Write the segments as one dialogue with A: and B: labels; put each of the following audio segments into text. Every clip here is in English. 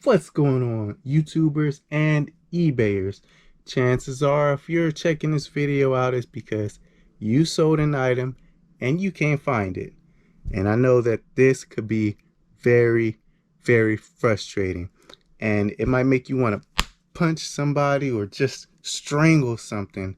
A: What's going on, YouTubers and eBayers? Chances are, if you're checking this video out, it's because you sold an item and you can't find it. And I know that this could be very, very frustrating. And it might make you want to punch somebody or just strangle something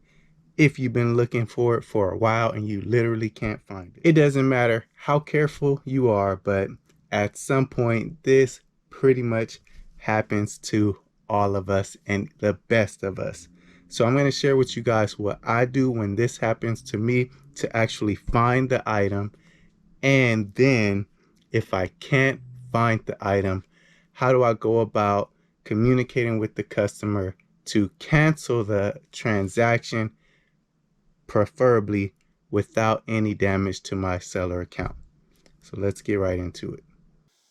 A: if you've been looking for it for a while and you literally can't find it. It doesn't matter how careful you are, but at some point, this pretty much happens to all of us and the best of us. So I'm going to share with you guys what I do when this happens to me to actually find the item. And then if I can't find the item, how do I go about communicating with the customer to cancel the transaction, preferably without any damage to my seller account. So let's get right into it.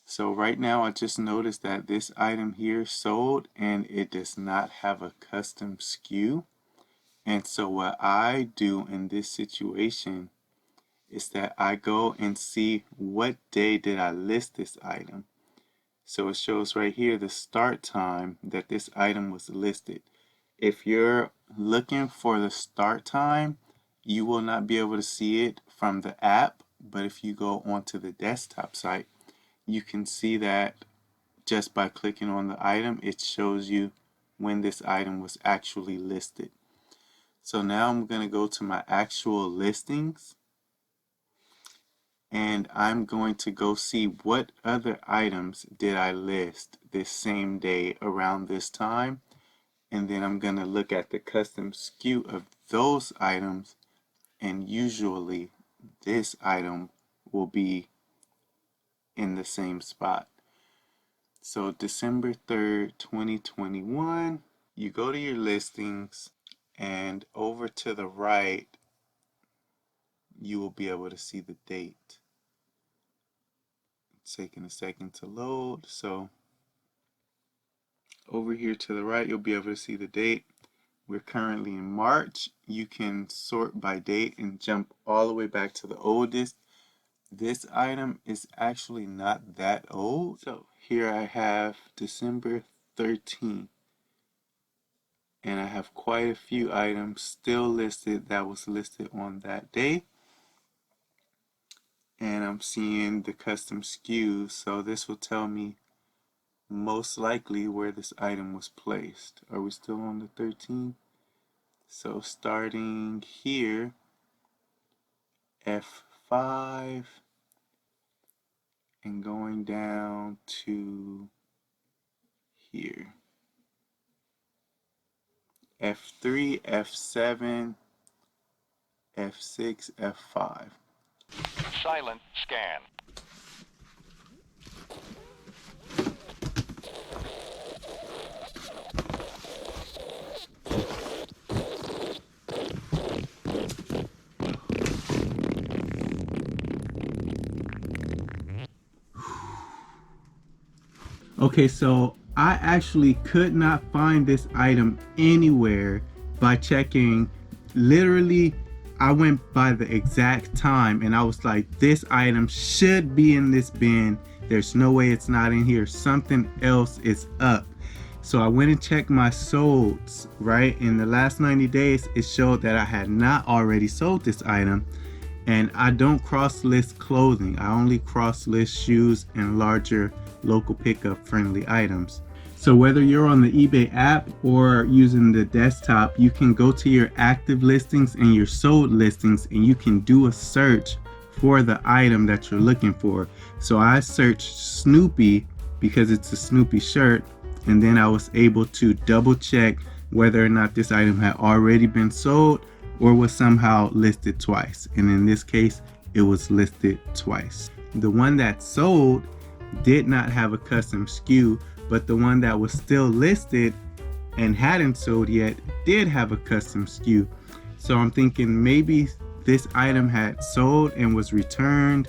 A: So right now I just noticed that this item here sold and it does not have a custom SKU. And so what I do in this situation is that I go and see what day did I list this item. So it shows right here the start time that this item was listed. If you're looking for the start time, you will not be able to see it from the app, but if you go onto the desktop site, you can see that just by clicking on the item, it shows you when this item was actually listed. So now I'm going to go to my actual listings and I'm going to go see what other items did I list this same day around this time. And then I'm going to look at the custom SKU of those items, and usually this item will be in the same spot. So December 3rd, 2021, you go to your listings and over to the right, you will be able to see the date. It's taking a second to load. So over here to the right, you'll be able to see the date. We're currently in March. You can sort by date and jump all the way back to the oldest. This item is actually not that old. So here I have December 13th. And I have quite a few items still listed that was listed on that day. And I'm seeing the custom SKUs. So this will tell me most likely where this item was placed. Are we still on the 13th? So starting here, F5, and going down to here, F3, F7, F6, F5.
B: Silent scan.
A: Okay, so I actually could not find this item anywhere by checking. Literally, I went by the exact time and I was like, this item should be in this bin. There's no way it's not in here. Something else is up. So I went and checked my solds, right? In the last 90 days, it showed that I had not already sold this item. And I don't cross-list clothing. I only cross-list shoes and larger local pickup friendly items. So whether you're on the eBay app or using the desktop, you can go to your active listings and your sold listings and you can do a search for the item that you're looking for. So I searched Snoopy because it's a Snoopy shirt, and then I was able to double check whether or not this item had already been sold or was somehow listed twice. And in this case, it was listed twice. The one that sold did not have a custom SKU, but the one that was still listed and hadn't sold yet did have a custom SKU. So I'm thinking maybe this item had sold and was returned,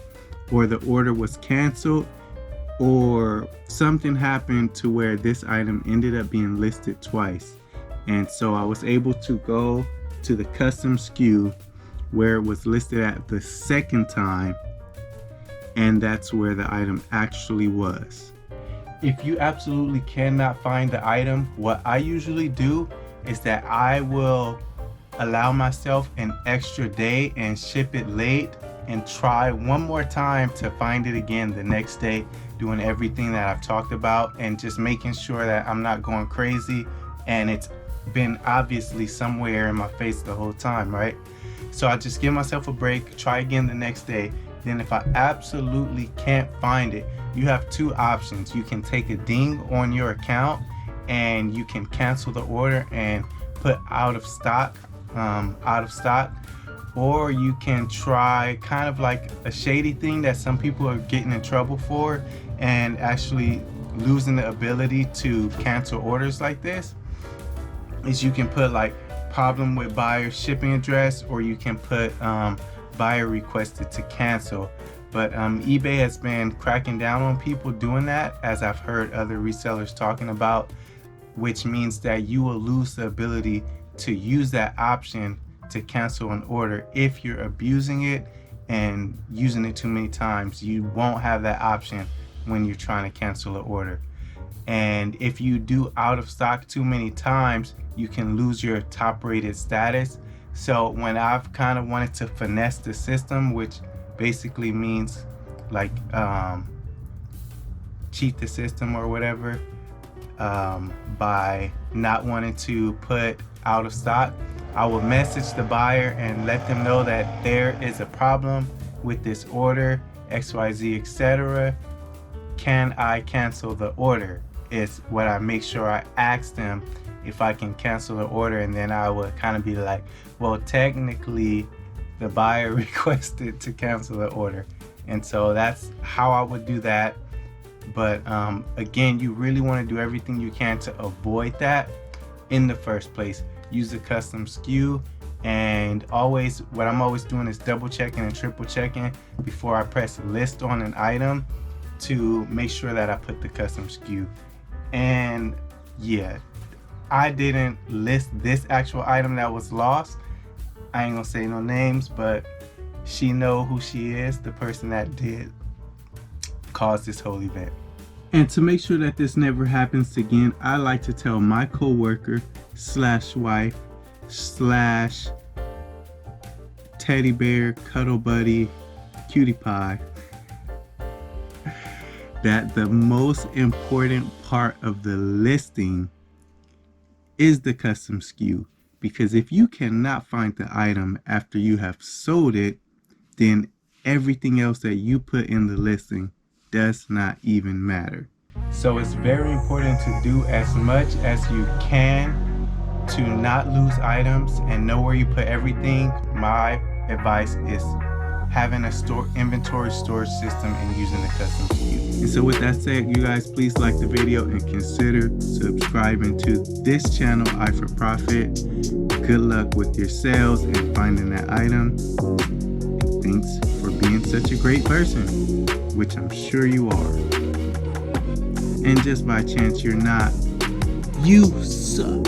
A: or the order was canceled, or something happened to where this item ended up being listed twice. And so I was able to go to the custom SKU where it was listed at the second time, and that's where the item actually was. If you absolutely cannot find the item, what I usually do is that I will allow myself an extra day and ship it late and try one more time to find it again the next day, doing everything that I've talked about and just making sure that I'm not going crazy and it's been obviously somewhere in my face the whole time, right? So I just give myself a break, try again the next day. Then if I absolutely can't find it, you have two options. You can take a ding on your account and you can cancel the order and put out of stock, or you can try kind of like a shady thing that some people are getting in trouble for and actually losing the ability to cancel orders like this, is you can put like problem with buyer shipping address, or you can put buyer requested to cancel. But eBay has been cracking down on people doing that, as I've heard other resellers talking about, which means that you will lose the ability to use that option to cancel an order. If you're abusing it and using it too many times, you won't have that option when you're trying to cancel an order. And if you do out of stock too many times, you can lose your top rated status. So when I've kind of wanted to finesse the system, which basically means like cheat the system or whatever, by not wanting to put out of stock, I will message the buyer and let them know that there is a problem with this order, XYZ, etc. Can I cancel the order? Is what I make sure I ask them if I can cancel the order, and then I would kind of be like, well, technically the buyer requested to cancel the order. And so that's how I would do that. But again, you really want to do everything you can to avoid that in the first place. Use a custom SKU, and always, what I'm always doing is double checking and triple checking before I press list on an item to make sure that I put the custom SKU. And yeah, I didn't list this actual item that was lost. I ain't gonna say no names, but she know who she is, the person that did cause this whole event. And to make sure that this never happens again, I like to tell my coworker / wife / teddy bear, cuddle buddy, cutie pie, that the most important part of the listing is the custom SKU. Because if you cannot find the item after you have sold it, then everything else that you put in the listing does not even matter. So it's very important to do as much as you can to not lose items and know where you put everything. My advice is having a inventory storage system and using the custom SKU. And so with that said, you guys, please like the video and consider subscribing to this channel, Eye for Profit. Good luck with your sales and finding that item. And thanks for being such a great person, which I'm sure you are. And just by chance you're not, you suck.